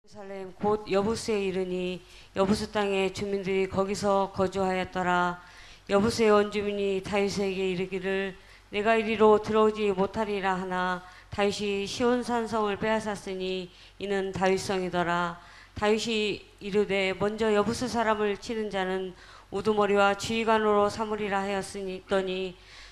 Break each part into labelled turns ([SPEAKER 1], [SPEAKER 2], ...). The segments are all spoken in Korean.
[SPEAKER 1] 예루살렘 곧 여부스에 이르니 여부스 땅의 주민들이 거기서 거주하였더라. 여부스의 원주민이 다윗에게 이르기를 내가 이리로 들어오지 못하리라 하나 다윗이 시온산성을 빼앗았으니 이는 다윗성이더라. 다윗이 이르되 먼저 여부스 사람을 치는 자는 우두머리와 지휘관으로 삼으리라 하였으니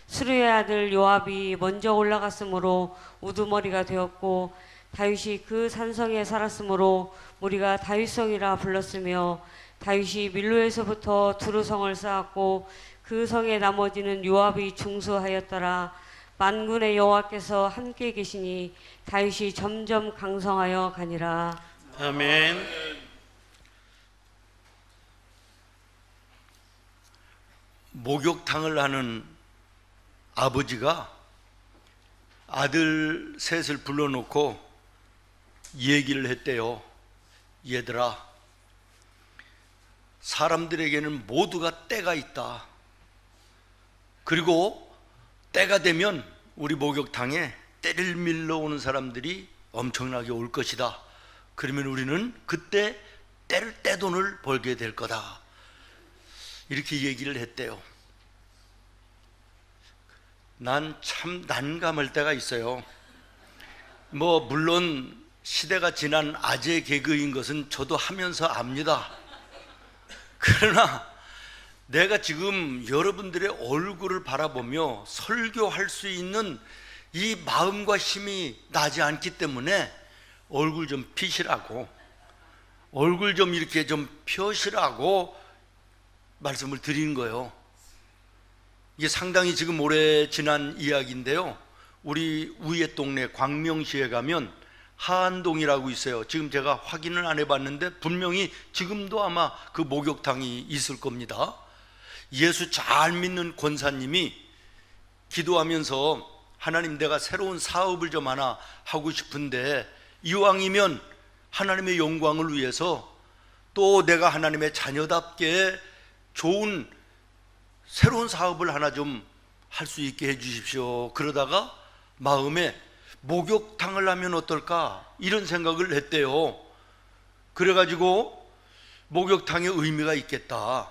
[SPEAKER 1] 스루의 아들 요압이 먼저 올라갔으므로 우두머리가 되었고 다윗이 그 산성에 살았으므로 우리가 다윗성이라 불렀으며 다윗이 밀로에서부터 두루성을 쌓았고 그 성의 나머지는 요압이 중수하였더라. 만군의 여호와께서 함께 계시니 다윗이 점점 강성하여 가니라.
[SPEAKER 2] 아멘. 목욕탕을 하는 아버지가 아들 셋을 불러놓고 얘기를 했대요. 얘들아, 사람들에게는 모두가 때가 있다. 그리고 때가 되면 우리 목욕탕에 때를 밀러 오는 사람들이 엄청나게 올 것이다. 그러면 우리는 그때 떼돈을 벌게 될 거다. 이렇게 얘기를 했대요. 난 참 난감할 때가 있어요. 물론 시대가 지난 아재 개그인 것은 저도 하면서 압니다. 그러나 내가 지금 여러분들의 얼굴을 바라보며 설교할 수 있는 이 마음과 힘이 나지 않기 때문에 얼굴 좀 피시라고, 얼굴 좀 이렇게 좀 펴시라고 말씀을 드리는 거예요. 이게 상당히 지금 오래 지난 이야기인데요. 우리 위에 동네 광명시에 가면 하안동이라고 있어요. 지금 제가 확인을 안 해봤는데 분명히 지금도 아마 그 목욕탕이 있을 겁니다. 예수 잘 믿는 권사님이 기도하면서 하나님, 내가 새로운 사업을 좀 하나 하고 싶은데 이왕이면 하나님의 영광을 위해서 또 내가 하나님의 자녀답게 좋은 새로운 사업을 하나 좀 할 수 있게 해 주십시오. 그러다가 마음에 목욕탕을 하면 어떨까 이런 생각을 했대요. 그래가지고 목욕탕에 의미가 있겠다.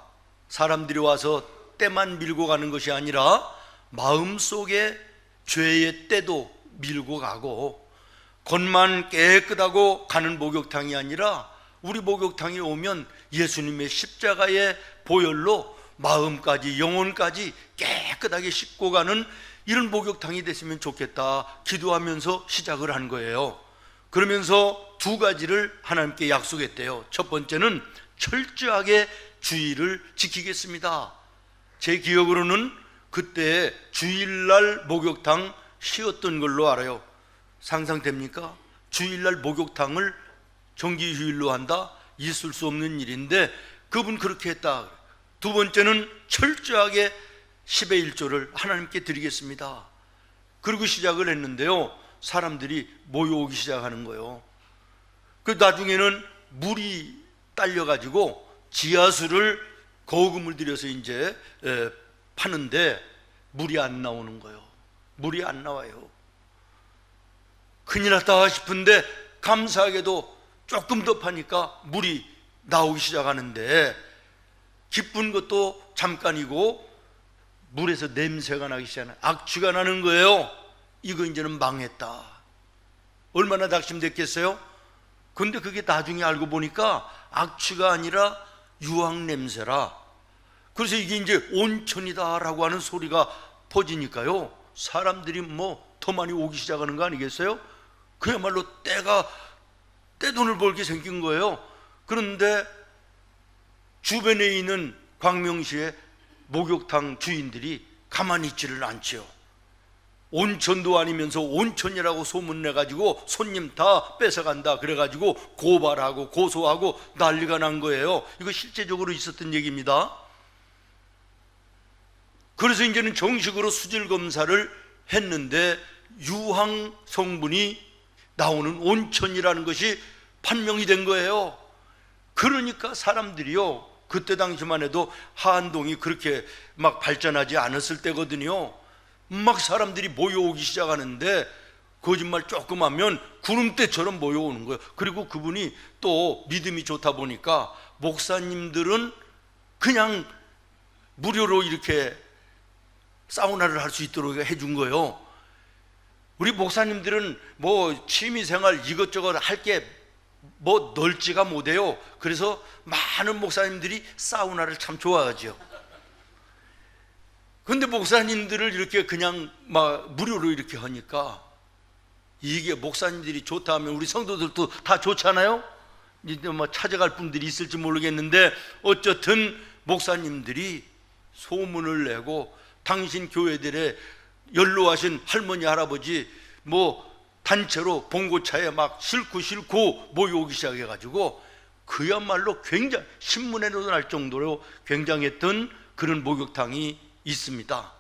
[SPEAKER 2] 사람들이 와서 때만 밀고 가는 것이 아니라 마음속에 죄의 때도 밀고 가고, 겉만 깨끗하고 가는 목욕탕이 아니라 우리 목욕탕에 오면 예수님의 십자가의 보혈로 마음까지 영혼까지 깨끗하게 씻고 가는 이런 목욕탕이 됐으면 좋겠다 기도하면서 시작을 한 거예요. 그러면서 두 가지를 하나님께 약속했대요. 첫 번째는 철저하게 주의를 지키겠습니다. 제 기억으로는 그때 주일날 목욕탕 쉬었던 걸로 알아요. 상상됩니까? 주일날 목욕탕을 정기휴일로 한다? 있을 수 없는 일인데 그분 그렇게 했다. 두 번째는 철저하게 10의 1조를 하나님께 드리겠습니다. 그리고 시작을 했는데요, 사람들이 모여오기 시작하는 거예요. 그 나중에는 물이 딸려가지고 지하수를 거금을 들여서 이제 파는데 물이 안 나오는 거예요. 물이 안 나와요. 큰일 났다 싶은데 감사하게도 조금 더 파니까 물이 나오기 시작하는데 기쁜 것도 잠깐이고 물에서 냄새가 나기 시작하는, 악취가 나는 거예요. 이거 이제는 망했다. 얼마나 낙심됐겠어요? 근데 그게 나중에 알고 보니까 악취가 아니라 유황 냄새라. 그래서 이게 이제 온천이다라고 하는 소리가 퍼지니까요, 사람들이 더 많이 오기 시작하는 거 아니겠어요? 그야말로 떼돈을 벌게 생긴 거예요. 그런데 주변에 있는 광명시의 목욕탕 주인들이 가만히 있지를 않지요. 온천도 아니면서 온천이라고 소문내가지고 손님 다 뺏어간다 그래가지고 고발하고 고소하고 난리가 난 거예요. 이거 실제적으로 있었던 얘기입니다. 그래서 이제는 정식으로 수질 검사를 했는데 유황 성분이 나오는 온천이라는 것이 판명이 된 거예요. 그러니까 사람들이요, 그때 당시만 해도 하안동이 그렇게 막 발전하지 않았을 때거든요. 막 사람들이 모여오기 시작하는데 거짓말 조금 하면 구름대처럼 모여오는 거예요. 그리고 그분이 또 믿음이 좋다 보니까 목사님들은 그냥 무료로 이렇게 사우나를 할 수 있도록 해준 거예요. 우리 목사님들은 뭐 취미생활 이것저것 할 게 뭐 넓지가 못해요. 그래서 많은 목사님들이 사우나를 참 좋아하죠. 근데 목사님들을 이렇게 그냥 막 무료로 이렇게 하니까 이게 목사님들이 좋다 하면 우리 성도들도 다 좋잖아요. 이제 뭐 찾아갈 분들이 있을지 모르겠는데 어쨌든 목사님들이 소문을 내고 당신 교회들의 연로하신 할머니 할아버지 뭐 단체로 봉고차에 막 싣고 모여오기 시작해가지고 그야말로 굉장히 신문에도 날 정도로 굉장했던 그런 목욕탕이 있습니다.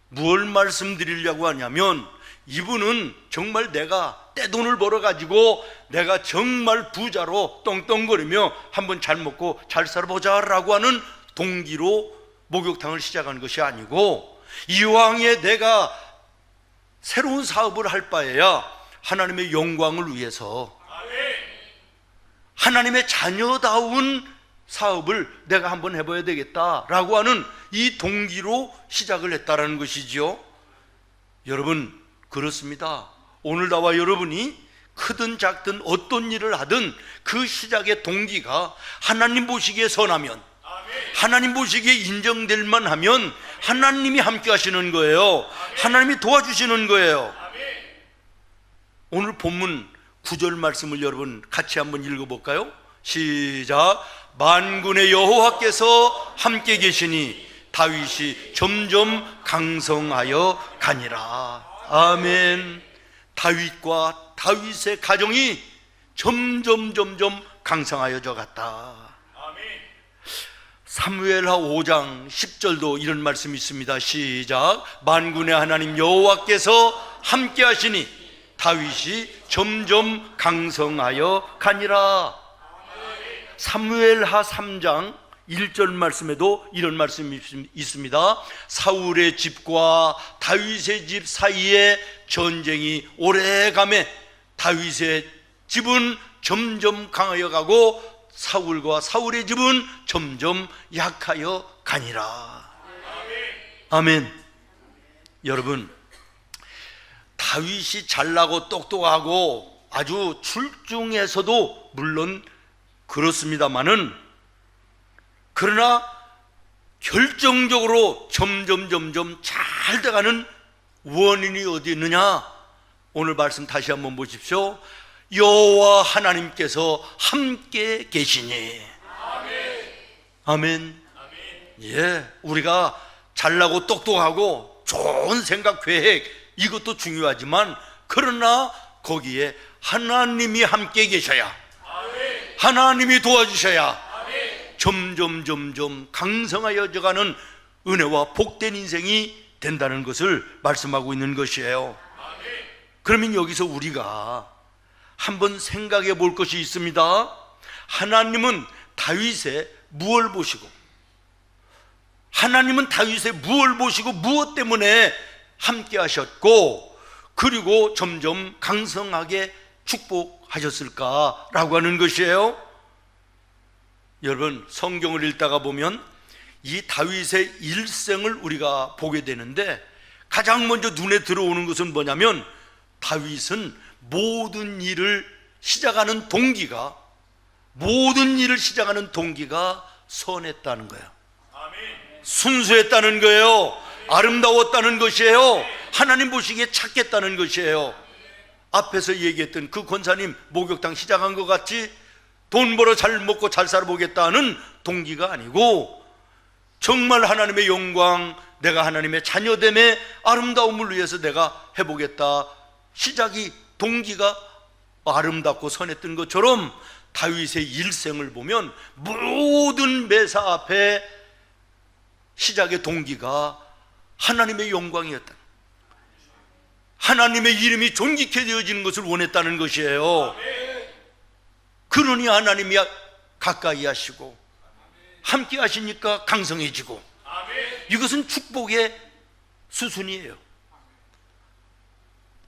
[SPEAKER 2] 무엇을 말씀드리려고 하냐면 이분은 정말 내가 떼돈을 벌어가지고 내가 정말 부자로 떵떵거리며 한번 잘 먹고 잘 살아보자 라고 하는 동기로 목욕탕을 시작한 것이 아니고 이왕에 내가 새로운 사업을 할 바에야 하나님의 영광을 위해서 하나님의 자녀다운 사업을 내가 한번 해봐야 되겠다라고 하는 이 동기로 시작을 했다라는 것이지요. 여러분 그렇습니다. 오늘 나와 여러분이 크든 작든 어떤 일을 하든 그 시작의 동기가 하나님 보시기에 선하면, 하나님 보시기에 인정될 만하면 하나님이 함께 하시는 거예요. 하나님이 도와주시는 거예요. 오늘 본문 9절 말씀을 여러분 같이 한번 읽어볼까요? 시작. 만군의 여호와께서 함께 계시니 다윗이 점점 강성하여 가니라. 아멘. 다윗과 다윗의 가정이 점점 강성하여져 갔다. 사무엘하 5장 10절도 이런 말씀이 있습니다. 시작. 만군의 하나님 여호와께서 함께 하시니 다윗이 점점 강성하여 가니라. 사무엘하 3장 1절 말씀에도 이런 말씀이 있습니다. 사울의 집과 다윗의 집 사이에 전쟁이 오래가매 다윗의 집은 점점 강하여 가고 사울과 사울의 집은 점점 약하여 가니라. 아멘. 여러분 다윗이 잘나고 똑똑하고 아주 출중해서도 물론 그렇습니다마는 그러나 결정적으로 점점 잘 돼가는 원인이 어디 있느냐? 오늘 말씀 다시 한번 보십시오. 여호와 하나님께서 함께 계시니. 아멘. 예, 우리가 잘나고 똑똑하고 좋은 생각 계획 이것도 중요하지만 그러나 거기에 하나님이 함께 계셔야, 하나님이 도와주셔야 점점 강성하여져 가는 은혜와 복된 인생이 된다는 것을 말씀하고 있는 것이에요. 그러면 여기서 우리가 한번 생각해 볼 것이 있습니다. 하나님은 다윗의 무엇을 보시고, 하나님은 다윗의 무엇을 보시고 무엇 때문에 함께 하셨고 그리고 점점 강성하게 축복하셨을까라고 하는 것이에요. 여러분 성경을 읽다가 보면 이 다윗의 일생을 우리가 보게 되는데 가장 먼저 눈에 들어오는 것은 뭐냐면 다윗은 모든 일을 시작하는 동기가 선했다는 거예요. 순수했다는 거예요. 아름다웠다는 것이에요. 하나님 보시기에 착했다는 것이에요. 앞에서 얘기했던 그 권사님 목욕탕 시작한 것 같이 돈 벌어 잘 먹고 잘 살아보겠다는 동기가 아니고 정말 하나님의 영광, 내가 하나님의 자녀됨의 아름다움을 위해서 내가 해보겠다, 시작이 동기가 아름답고 선했던 것처럼 다윗의 일생을 보면 모든 매사 앞에 시작의 동기가 하나님의 영광이었다, 하나님의 이름이 존귀케 되어지는 것을 원했다는 것이에요. 그러니 하나님이 가까이 하시고 함께 하시니까 강성해지고, 이것은 축복의 수순이에요.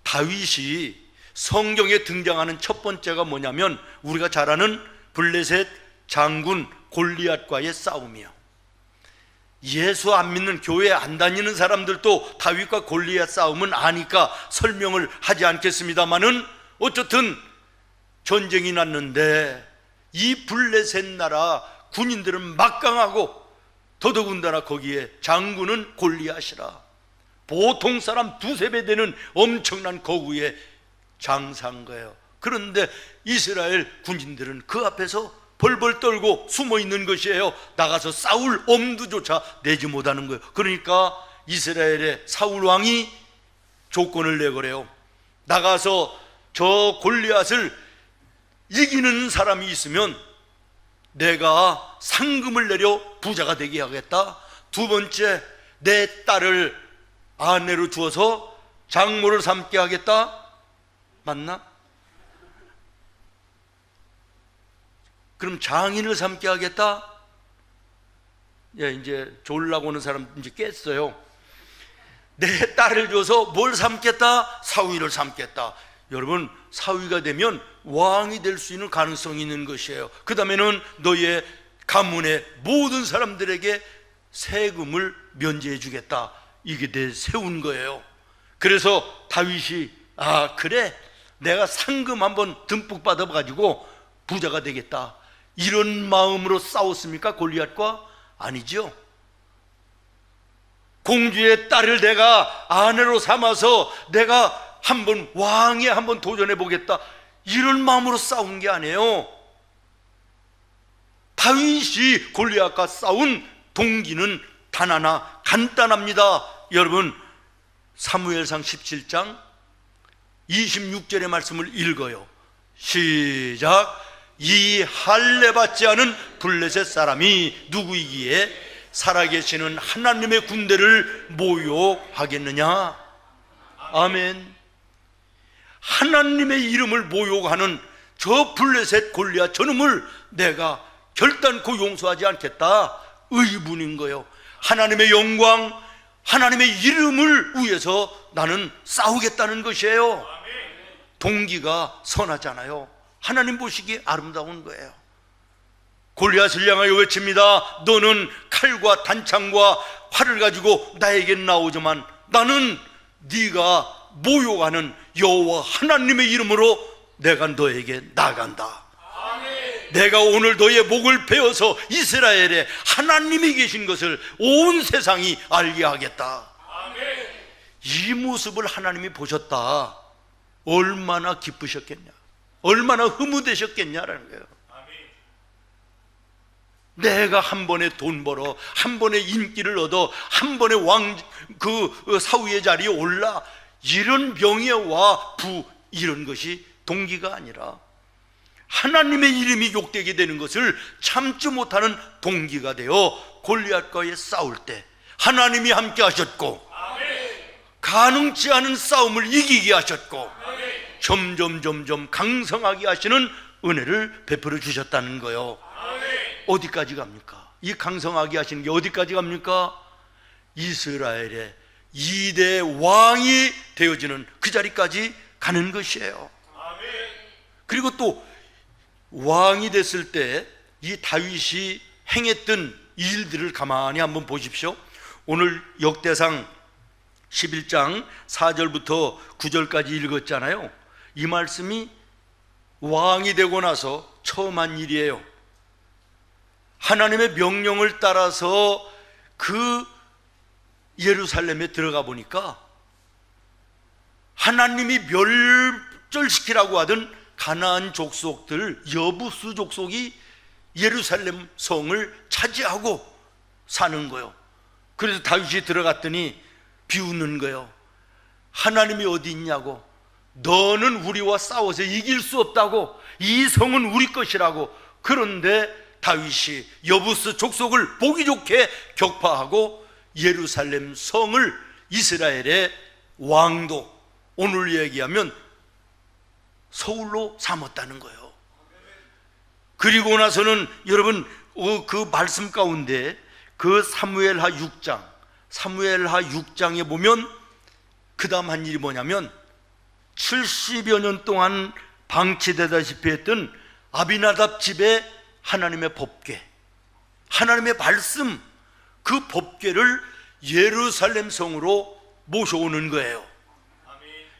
[SPEAKER 2] 다윗이 성경에 등장하는 첫 번째가 뭐냐면 우리가 잘 아는 블레셋 장군 골리앗과의 싸움이요. 예수 안 믿는 교회 안 다니는 사람들도 다윗과 골리앗 싸움은 아니까 설명을 하지 않겠습니다마는 어쨌든 전쟁이 났는데 이 블레셋 나라 군인들은 막강하고 더더군다나 거기에 장군은 골리앗이라 보통 사람 두세 배 되는 엄청난 거구에 장사한 거예요. 그런데 이스라엘 군인들은 그 앞에서 벌벌 떨고 숨어 있는 것이에요. 나가서 싸울 엄두조차 내지 못하는 거예요. 그러니까 이스라엘의 사울 왕이 조건을 내거래요. 나가서 저 골리앗을 이기는 사람이 있으면 내가 상금을 내려 부자가 되게 하겠다. 두 번째, 내 딸을 아내로 주어서 장모를 삼게 하겠다. 맞나? 그럼 장인을 삼게 하겠다? 예, 이제 졸라고 오는 사람 이제 깼어요. 내 딸을 줘서 뭘 삼겠다? 사위를 삼겠다. 여러분, 사위가 되면 왕이 될 수 있는 가능성이 있는 것이에요. 그 다음에는 너의 가문의 모든 사람들에게 세금을 면제해 주겠다. 이게 내세운 거예요. 그래서 다윗이 그래, 내가 상금 한번 듬뿍 받아가지고 부자가 되겠다, 이런 마음으로 싸웠습니까? 골리앗과? 아니죠. 공주의 딸을 내가 아내로 삼아서 내가 한번 왕에 한번 도전해 보겠다, 이런 마음으로 싸운 게 아니에요. 다윗이 골리앗과 싸운 동기는 단 하나, 간단합니다. 여러분, 사무엘상 17장 26절의 말씀을 읽어요. 시작. 이 할례 받지 않은 블레셋 사람이 누구이기에 살아계시는 하나님의 군대를 모욕하겠느냐? 아멘. 하나님의 이름을 모욕하는 저 블레셋 골리앗 저놈을 내가 결단코 용서하지 않겠다, 의분인 거예요. 하나님의 영광, 하나님의 이름을 위해서 나는 싸우겠다는 것이에요. 동기가 선하잖아요. 하나님 보시기에 아름다운 거예요. 골리앗을 향하여 외칩니다. 너는 칼과 단창과 활을 가지고 나에게 나오지만 나는 네가 모욕하는 여호와 하나님의 이름으로 내가 너에게 나간다. 내가 오늘 너의 목을 베어서 이스라엘에 하나님이 계신 것을 온 세상이 알게 하겠다. 이 모습을 하나님이 보셨다. 얼마나 기쁘셨겠냐, 얼마나 흐뭇되셨겠냐라는 거예요. 내가 한 번에 돈 벌어, 한 번에 인기를 얻어, 한 번에 사위의 자리에 올라, 이런 명예와 부, 이런 것이 동기가 아니라 하나님의 이름이 욕되게 되는 것을 참지 못하는 동기가 되어 골리앗과의 싸울 때 하나님이 함께 하셨고, 가능치 않은 싸움을 이기게 하셨고, 점점 강성하게 하시는 은혜를 베풀어 주셨다는 거예요. 어디까지 갑니까? 이 강성하게 하시는 게 어디까지 갑니까? 이스라엘의 2대 왕이 되어지는 그 자리까지 가는 것이에요. 그리고 또 왕이 됐을 때 이 다윗이 행했던 일들을 가만히 한번 보십시오. 오늘 역대상 11장 4절부터 9절까지 읽었잖아요. 이 말씀이 왕이 되고 나서 처음 한 일이에요. 하나님의 명령을 따라서 그 예루살렘에 들어가 보니까 하나님이 멸절시키라고 하던 가나안 족속들, 여부스 족속이 예루살렘 성을 차지하고 사는 거예요. 그래서 다윗이 들어갔더니 비웃는 거예요. 하나님이 어디 있냐고, 너는 우리와 싸워서 이길 수 없다고, 이 성은 우리 것이라고. 그런데 다윗이 여부스 족속을 보기 좋게 격파하고 예루살렘 성을 이스라엘의 왕도, 오늘 얘기하면 서울로 삼았다는 거예요. 그리고 나서는 여러분 그 말씀 가운데 그 사무엘하 6장에 보면 그 다음 한 일이 뭐냐면 70여 년 동안 방치되다시피 했던 아비나답 집에 하나님의 법궤, 하나님의 말씀, 그 법궤를 예루살렘 성으로 모셔오는 거예요.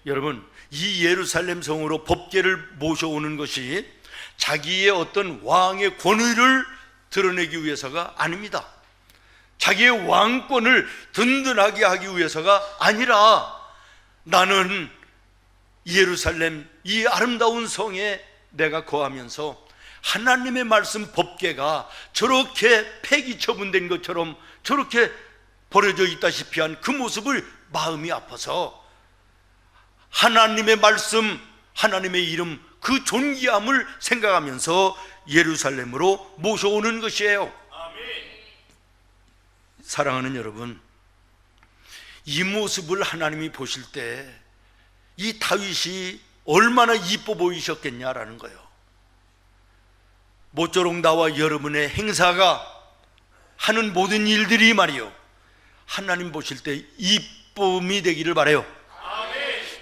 [SPEAKER 2] 여러분, 이 예루살렘 성으로 법궤를 모셔오는 것이 자기의 어떤 왕의 권위를 드러내기 위해서가 아닙니다. 자기의 왕권을 든든하게 하기 위해서가 아니라, 나는 예루살렘 이 아름다운 성에 내가 거하면서 하나님의 말씀 법궤가 저렇게 폐기 처분된 것처럼 저렇게 버려져 있다시피 한 그 모습을 마음이 아파서 하나님의 말씀, 하나님의 이름, 그 존귀함을 생각하면서 예루살렘으로 모셔오는 것이에요. 사랑하는 여러분, 이 모습을 하나님이 보실 때 이 다윗이 얼마나 이뻐 보이셨겠냐라는 거예요. 모쪼록 나와 여러분의 행사가 하는 모든 일들이 말이요, 하나님 보실 때 이쁨이 되기를 바라요.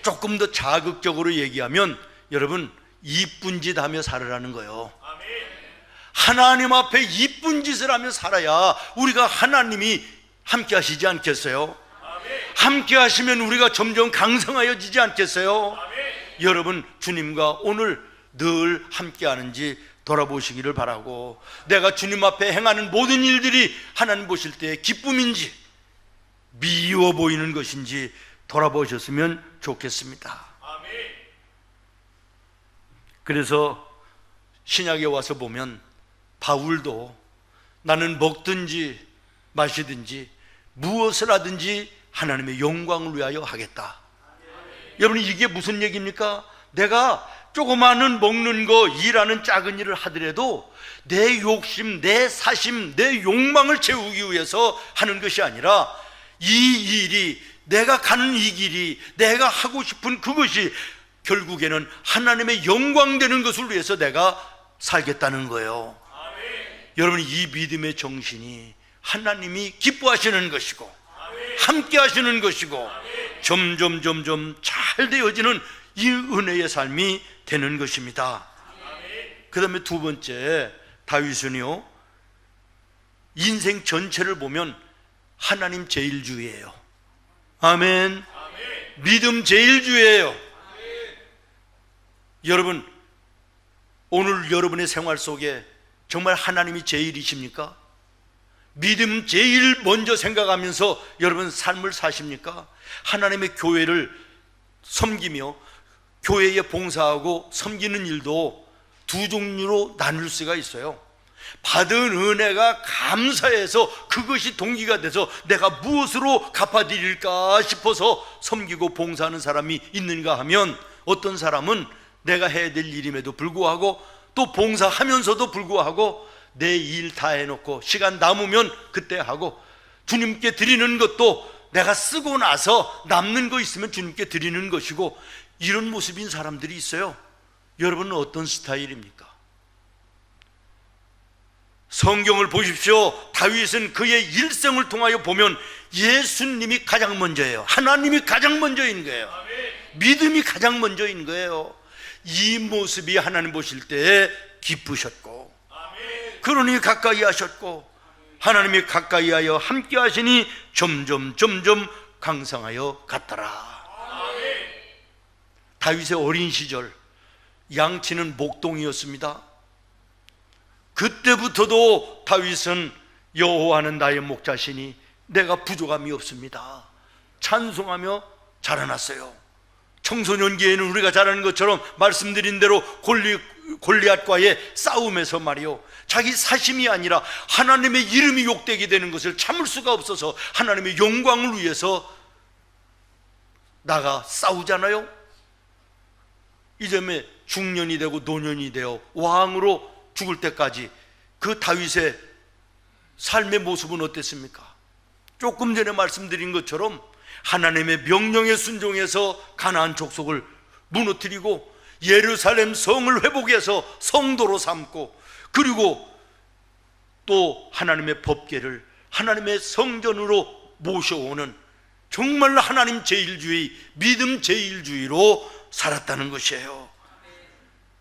[SPEAKER 2] 조금 더 자극적으로 얘기하면 여러분, 이쁜 짓 하며 살으라는 거예요. 하나님 앞에 이쁜 짓을 하며 살아야 우리가 하나님이 함께 하시지 않겠어요? 함께 하시면 우리가 점점 강성하여지지 않겠어요? 여러분, 주님과 오늘 늘 함께 하는지 돌아보시기를 바라고, 내가 주님 앞에 행하는 모든 일들이 하나님 보실 때 기쁨인지 미워 보이는 것인지 돌아보셨으면 좋겠습니다. 그래서 신약에 와서 보면 바울도 나는 먹든지 마시든지 무엇을 하든지 하나님의 영광을 위하여 하겠다. 여러분, 이게 무슨 얘기입니까? 내가 조그마한 먹는 거, 일하는 작은 일을 하더라도 내 욕심, 내 사심, 내 욕망을 채우기 위해서 하는 것이 아니라, 이 일이, 내가 가는 이 길이, 내가 하고 싶은 그것이 결국에는 하나님의 영광 되는 것을 위해서 내가 살겠다는 거예요. 여러분, 이 믿음의 정신이 하나님이 기뻐하시는 것이고 함께 하시는 것이고 점점 잘 되어지는 이 은혜의 삶이 되는 것입니다. 그 다음에 두 번째, 다윗은요, 인생 전체를 보면 하나님 제일주의예요. 아멘. 믿음 제일주의예요. 여러분, 오늘 여러분의 생활 속에 정말 하나님이 제일이십니까? 믿음 제일 먼저 생각하면서 여러분 삶을 사십니까? 하나님의 교회를 섬기며 교회에 봉사하고 섬기는 일도 두 종류로 나눌 수가 있어요. 받은 은혜가 감사해서 그것이 동기가 돼서 내가 무엇으로 갚아드릴까 싶어서 섬기고 봉사하는 사람이 있는가 하면, 어떤 사람은 내가 해야 될 일임에도 불구하고 또 봉사하면서도 불구하고 내 일 다 해놓고 시간 남으면 그때 하고, 주님께 드리는 것도 내가 쓰고 나서 남는 거 있으면 주님께 드리는 것이고, 이런 모습인 사람들이 있어요. 여러분은 어떤 스타일입니까? 성경을 보십시오. 다윗은 그의 일생을 통하여 보면 예수님이 가장 먼저예요. 하나님이 가장 먼저인 거예요. 믿음이 가장 먼저인 거예요. 이 모습이 하나님 보실 때 기쁘셨고, 그러니 가까이 하셨고, 하나님이 가까이 하여 함께 하시니 점점 강성하여 갔더라. 다윗의 어린 시절 양치는 목동이었습니다. 그때부터도 다윗은 여호와는 나의 목자시니 내가 부족함이 없습니다 찬송하며 자라났어요. 청소년기에는 우리가 잘 아는 것처럼 말씀드린 대로 골리앗과의 싸움에서 말이요, 자기 사심이 아니라 하나님의 이름이 욕되게 되는 것을 참을 수가 없어서 하나님의 영광을 위해서 나가 싸우잖아요. 이 점에 중년이 되고 노년이 되어 왕으로 죽을 때까지 그 다윗의 삶의 모습은 어땠습니까? 조금 전에 말씀드린 것처럼 하나님의 명령에 순종해서 가나안 족속을 무너뜨리고 예루살렘 성을 회복해서 성도로 삼고, 그리고 또 하나님의 법궤를 하나님의 성전으로 모셔오는 정말 하나님 제일주의, 믿음 제일주의로 살았다는 것이에요.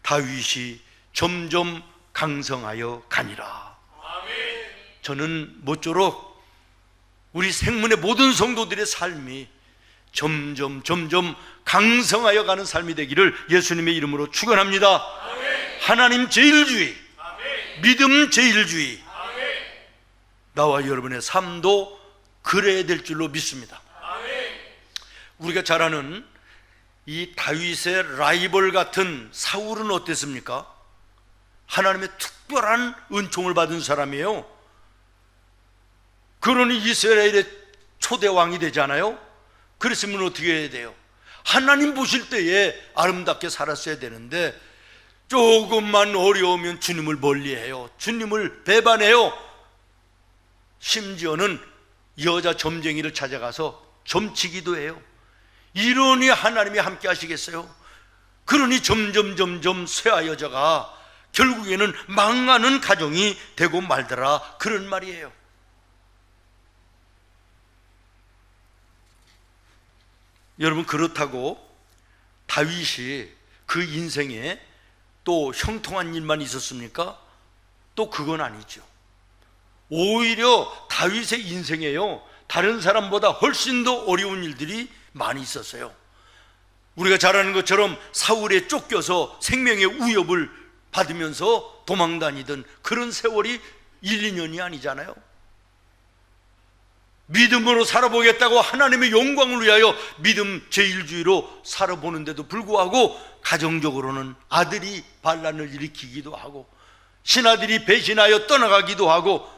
[SPEAKER 2] 다윗이 점점 강성하여 가니라. 저는 모쪼록 우리 생문의 모든 성도들의 삶이 점점 강성하여 가는 삶이 되기를 예수님의 이름으로 축원합니다. 하나님 제일주의, 믿음 제일주의, 나와 여러분의 삶도 그래야 될 줄로 믿습니다. 우리가 잘 아는 이 다윗의 라이벌 같은 사울은 어땠습니까? 하나님의 특별한 은총을 받은 사람이에요. 그러니 이스라엘의 초대 왕이 되잖아요. 그랬으면 어떻게 해야 돼요? 하나님 보실 때에 아름답게 살았어야 되는데 조금만 어려우면 주님을 멀리해요. 주님을 배반해요. 심지어는 여자 점쟁이를 찾아가서 점치기도 해요. 이러니 하나님이 함께 하시겠어요? 그러니 점점 쇠하여져가 결국에는 망하는 가정이 되고 말더라, 그런 말이에요. 여러분, 그렇다고 다윗이 그 인생에 또 형통한 일만 있었습니까? 또 그건 아니죠. 오히려 다윗의 인생에요, 다른 사람보다 훨씬 더 어려운 일들이 많이 있었어요. 우리가 잘 아는 것처럼 사울에 쫓겨서 생명의 위협을 받으면서 도망다니던 그런 세월이 1, 2년이 아니잖아요. 믿음으로 살아보겠다고 하나님의 영광을 위하여 믿음 제일주의로 살아보는데도 불구하고 가정적으로는 아들이 반란을 일으키기도 하고 신하들이 배신하여 떠나가기도 하고,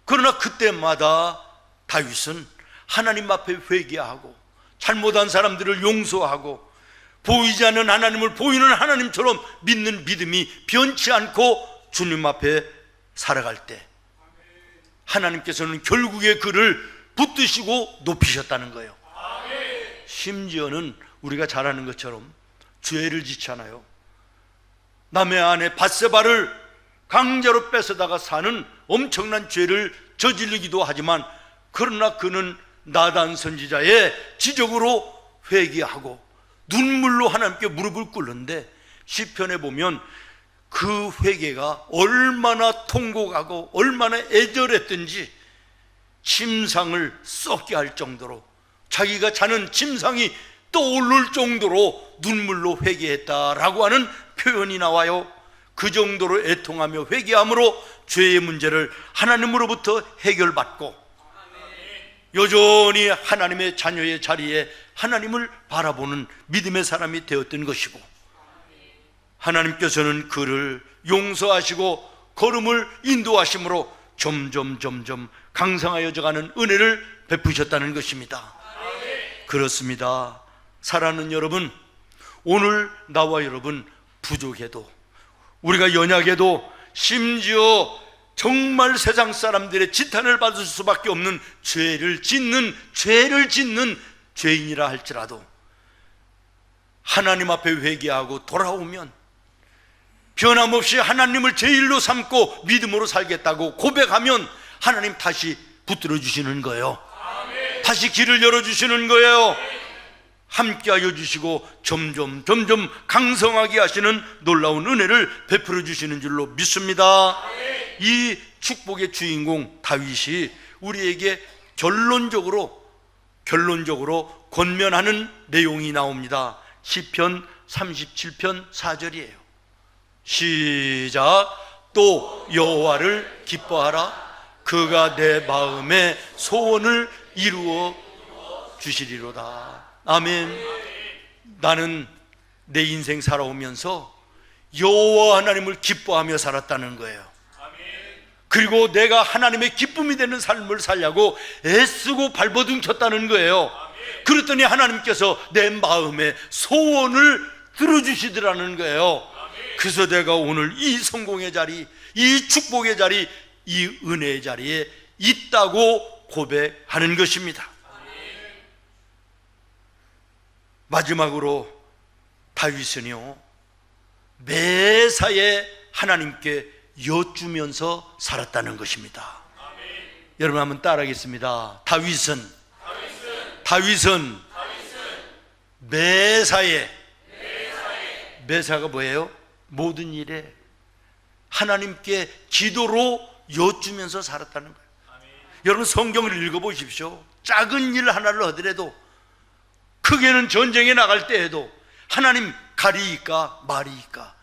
[SPEAKER 2] 그러나 그때마다 다윗은 하나님 앞에 회개하고 잘못한 사람들을 용서하고 보이지 않는 하나님을 보이는 하나님처럼 믿는 믿음이 변치 않고 주님 앞에 살아갈 때 하나님께서는 결국에 그를 붙드시고 높이셨다는 거예요. 심지어는 우리가 잘 아는 것처럼 죄를 짓잖아요. 남의 아내 밧세바를 강제로 뺏어다가 사는 엄청난 죄를 저지르기도 하지만, 그러나 그는 나단 선지자의 지적으로 회개하고 눈물로 하나님께 무릎을 꿇는데, 시편에 보면 그 회개가 얼마나 통곡하고 얼마나 애절했던지 침상을 썩게 할 정도로, 자기가 자는 침상이 떠오를 정도로 눈물로 회개했다라고 하는 표현이 나와요. 그 정도로 애통하며 회개함으로 죄의 문제를 하나님으로부터 해결받고 여전히 하나님의 자녀의 자리에 하나님을 바라보는 믿음의 사람이 되었던 것이고, 하나님께서는 그를 용서하시고 걸음을 인도하심으로 점점 강성하여져가는 은혜를 베푸셨다는 것입니다. 그렇습니다. 사랑하는 여러분, 오늘 나와 여러분 부족해도, 우리가 연약해도, 심지어 정말 세상 사람들의 지탄을 받을 수밖에 없는 죄를 짓는 죄인이라 할지라도 하나님 앞에 회개하고 돌아오면, 변함없이 하나님을 제일로 삼고 믿음으로 살겠다고 고백하면 하나님 다시 붙들어 주시는 거예요. 다시 길을 열어주시는 거예요. 함께하여 주시고 점점 강성하게 하시는 놀라운 은혜를 베풀어 주시는 줄로 믿습니다. 이 축복의 주인공 다윗이 우리에게 결론적으로 권면하는 내용이 나옵니다. 시편 37편 4절이에요. 시작. 또 여호와를 기뻐하라. 그가 내 마음의 소원을 이루어 주시리로다. 아멘. 나는 내 인생 살아오면서 여호와 하나님을 기뻐하며 살았다는 거예요. 그리고 내가 하나님의 기쁨이 되는 삶을 살려고 애쓰고 발버둥쳤다는 거예요. 그랬더니 하나님께서 내 마음의 소원을 들어주시더라는 거예요. 그래서 내가 오늘 이 성공의 자리, 이 축복의 자리, 이 은혜의 자리에 있다고 고백하는 것입니다. 마지막으로 다윗은요, 매사에 하나님께 여쭈면서 살았다는 것입니다. 여러분 한번 따라하겠습니다. 다윗은 매사에 매사가 뭐예요? 모든 일에 하나님께 기도로 여쭈면서 살았다는 거예요. 여러분 성경을 읽어보십시오. 작은 일 하나를 하더라도, 크게는 전쟁에 나갈 때에도 하나님 가리이까 말이이까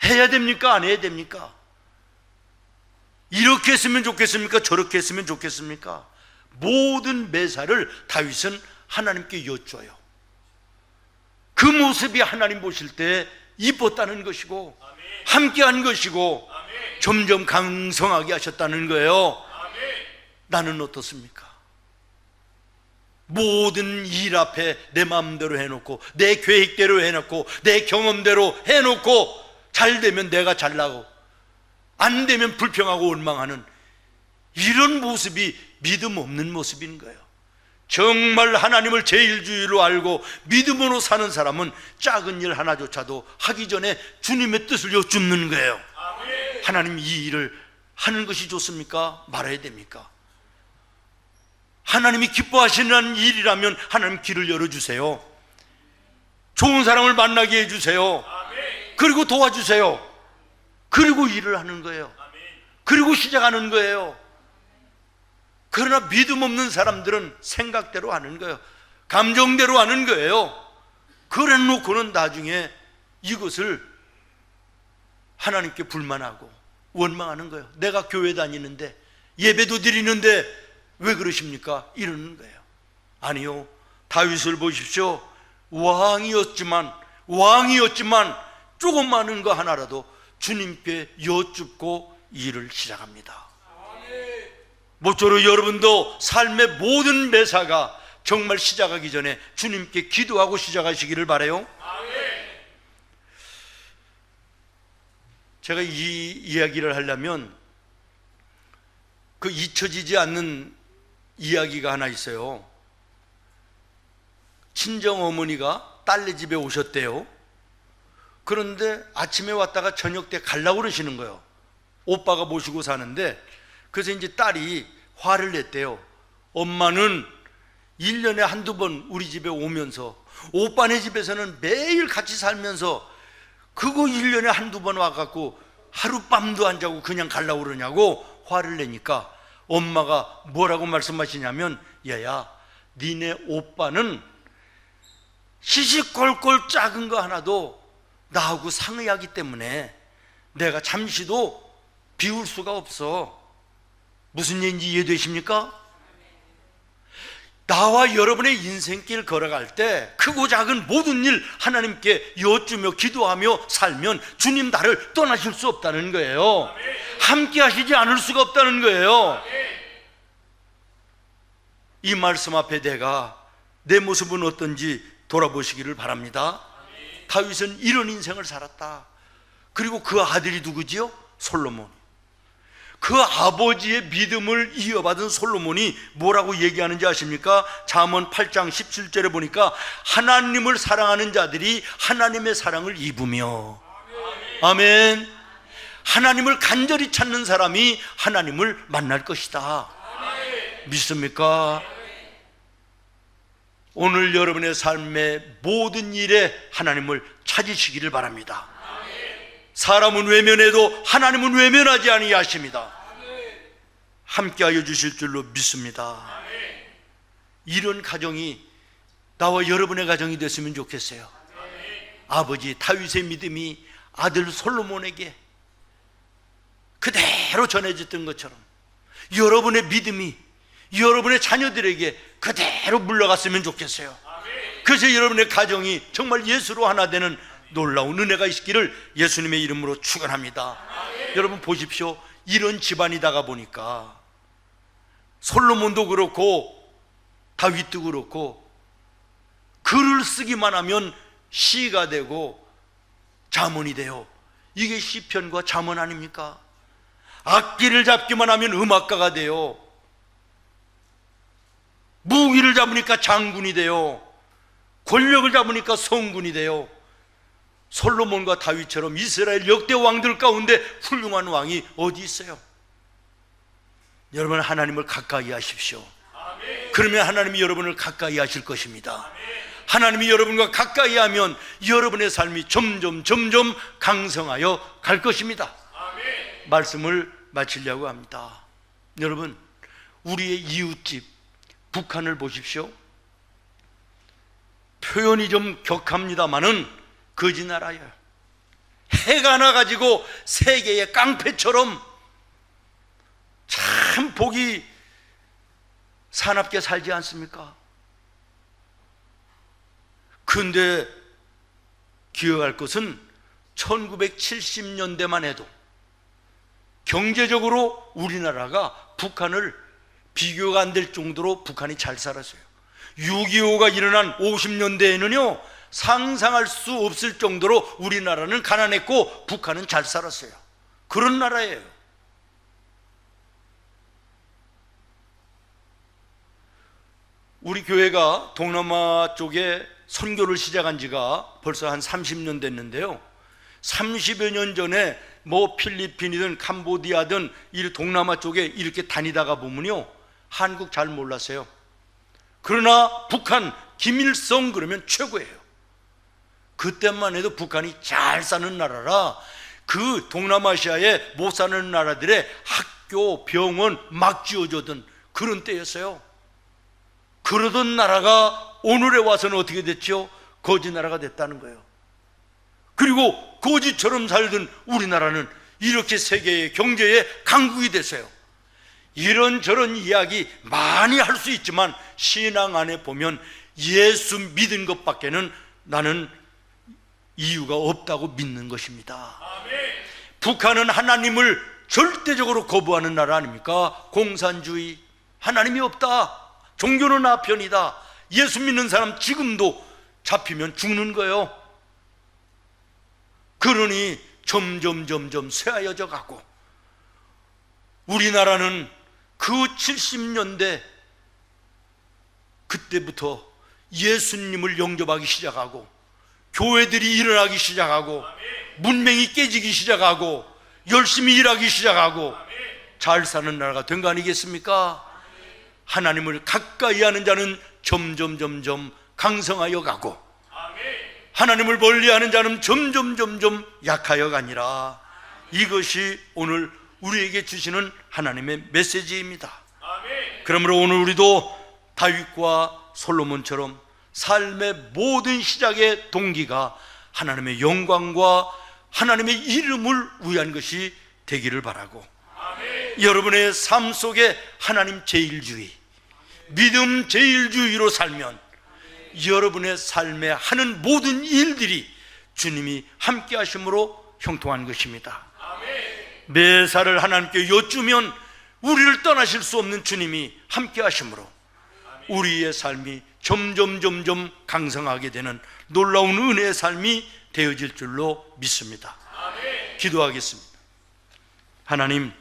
[SPEAKER 2] 해야 됩니까? 안 해야 됩니까? 이렇게 했으면 좋겠습니까? 저렇게 했으면 좋겠습니까? 모든 매사를 다윗은 하나님께 여쭈어요. 그 모습이 하나님 보실 때 이뻤다는 것이고 함께한 것이고 점점 강성하게 하셨다는 거예요. 나는 어떻습니까? 모든 일 앞에 내 마음대로 해놓고 내 계획대로 해놓고 내 경험대로 해놓고 잘 되면 내가 잘나고 안 되면 불평하고 원망하는 이런 모습이 믿음 없는 모습인 거예요. 정말 하나님을 제일주의로 알고 믿음으로 사는 사람은 작은 일 하나조차도 하기 전에 주님의 뜻을 여쭙는 거예요. 하나님, 이 일을 하는 것이 좋습니까? 말아야 됩니까? 하나님이 기뻐하시는 일이라면 하나님 길을 열어주세요. 좋은 사람을 만나게 해주세요. 그리고 도와주세요. 그리고 일을 하는 거예요. 그리고 시작하는 거예요. 그러나 믿음 없는 사람들은 생각대로 하는 거예요. 감정대로 하는 거예요. 그래 놓고는 나중에 이것을 하나님께 불만하고 원망하는 거예요. 내가 교회 다니는데 예배도 드리는데 왜 그러십니까? 이러는 거예요. 아니요, 다윗을 보십시오. 왕이었지만 조그마한 거 하나라도 주님께 여쭙고 일을 시작합니다. 모쪼록 여러분도 삶의 모든 매사가 정말 시작하기 전에 주님께 기도하고 시작하시기를 바라요. 제가 이 이야기를 하려면 그 잊혀지지 않는 이야기가 하나 있어요. 친정 어머니가 딸네 집에 오셨대요. 그런데 아침에 왔다가 저녁 때 가려고 그러시는 거예요. 오빠가 모시고 사는데, 그래서 이제 딸이 화를 냈대요. 엄마는 1년에 한두 번 우리 집에 오면서 오빠네 집에서는 매일 같이 살면서 그거 1년에 한두 번 와갖고 하룻밤도 안 자고 그냥 가려고 그러냐고 화를 내니까 엄마가 뭐라고 말씀하시냐면, 야야, 니네 오빠는 시시콜콜 작은 거 하나도 나하고 상의하기 때문에 내가 잠시도 비울 수가 없어. 무슨 얘기인지 이해되십니까? 나와 여러분의 인생길 걸어갈 때 크고 작은 모든 일 하나님께 여쭈며 기도하며 살면 주님 나를 떠나실 수 없다는 거예요. 함께 하시지 않을 수가 없다는 거예요. 이 말씀 앞에 내가 내 모습은 어떤지 돌아보시기를 바랍니다. 다윗은 이런 인생을 살았다. 그리고 그 아들이 누구지요? 솔로몬. 그 아버지의 믿음을 이어받은 솔로몬이 뭐라고 얘기하는지 아십니까? 잠언 8장 17절에 보니까 하나님을 사랑하는 자들이 하나님의 사랑을 입으며, 아멘. 하나님을 간절히 찾는 사람이 하나님을 만날 것이다. 믿습니까? 오늘 여러분의 삶의 모든 일에 하나님을 찾으시기를 바랍니다. 사람은 외면해도 하나님은 외면하지 아니하십니다. 함께하여 주실 줄로 믿습니다. 이런 가정이 나와 여러분의 가정이 됐으면 좋겠어요. 아버지 다윗의 믿음이 아들 솔로몬에게 그대로 전해졌던 것처럼 여러분의 믿음이 여러분의 자녀들에게 그대로 물러갔으면 좋겠어요. 그래서 여러분의 가정이 정말 예수로 하나 되는 놀라운 은혜가 있기를 예수님의 이름으로 축원합니다. 여러분 보십시오. 이런 집안이다가 보니까 솔로몬도 그렇고 다윗도 그렇고 글을 쓰기만 하면 시가 되고 잠언이 돼요. 이게 시편과 잠언 아닙니까? 악기를 잡기만 하면 음악가가 돼요. 무기를 잡으니까 장군이 돼요. 권력을 잡으니까 성군이 돼요. 솔로몬과 다윗처럼 이스라엘 역대 왕들 가운데 훌륭한 왕이 어디 있어요? 여러분 하나님을 가까이 하십시오. 그러면 하나님이 여러분을 가까이 하실 것입니다. 하나님이 여러분과 가까이 하면 여러분의 삶이 점점 강성하여 갈 것입니다. 아멘. 말씀을 마치려고 합니다. 여러분, 우리의 이웃집 북한을 보십시오. 표현이 좀 격합니다마는 거지 나라예요. 해가 나가지고 세계의 깡패처럼 참 보기 사납게 살지 않습니까? 그런데 기억할 것은 1970년대만 해도 경제적으로 우리나라가 북한을 비교가 안 될 정도로 북한이 잘 살았어요. 6.25가 일어난 50년대에는요 상상할 수 없을 정도로 우리나라는 가난했고 북한은 잘 살았어요. 그런 나라예요. 우리 교회가 동남아 쪽에 선교를 시작한 지가 벌써 한 30년 됐는데요, 30여 년 전에 뭐 필리핀이든 캄보디아든 이 동남아 쪽에 이렇게 다니다가 보면요 한국 잘 몰랐어요. 그러나 북한 김일성 그러면 최고예요. 그때만 해도 북한이 잘 사는 나라라 그 동남아시아에 못 사는 나라들의 학교, 병원 막 지어주던 그런 때였어요. 그러던 나라가 오늘에 와서는 어떻게 됐죠? 거지 나라가 됐다는 거예요. 그리고 거지처럼 살던 우리나라는 이렇게 세계의 경제의 강국이 됐어요. 이런저런 이야기 많이 할 수 있지만 신앙 안에 보면 예수 믿은 것밖에는 나는 이유가 없다고 믿는 것입니다. 아멘. 북한은 하나님을 절대적으로 거부하는 나라 아닙니까? 공산주의, 하나님이 없다, 종교는 아편이다, 예수 믿는 사람 지금도 잡히면 죽는 거예요. 그러니 점점 쇠하여져 가고, 우리나라는 그 70년대 그때부터 예수님을 영접하기 시작하고 교회들이 일어나기 시작하고 문맹이 깨지기 시작하고 열심히 일하기 시작하고 잘 사는 나라가 된 거 아니겠습니까? 하나님을 가까이 하는 자는 점점 강성하여 가고 하나님을 멀리하는 자는 점점 약하여 가니라. 이것이 오늘 우리에게 주시는 하나님의 메시지입니다. 그러므로 오늘 우리도 다윗과 솔로몬처럼 삶의 모든 시작의 동기가 하나님의 영광과 하나님의 이름을 위한 것이 되기를 바라고, 여러분의 삶 속에 하나님 제일주의, 믿음 제일주의로 살면 여러분의 삶에 하는 모든 일들이 주님이 함께 하심으로 형통한 것입니다. 매사를 하나님께 여쭈면 우리를 떠나실 수 없는 주님이 함께 하심으로 우리의 삶이 점점 강성하게 되는 놀라운 은혜의 삶이 되어질 줄로 믿습니다. 기도하겠습니다. 하나님,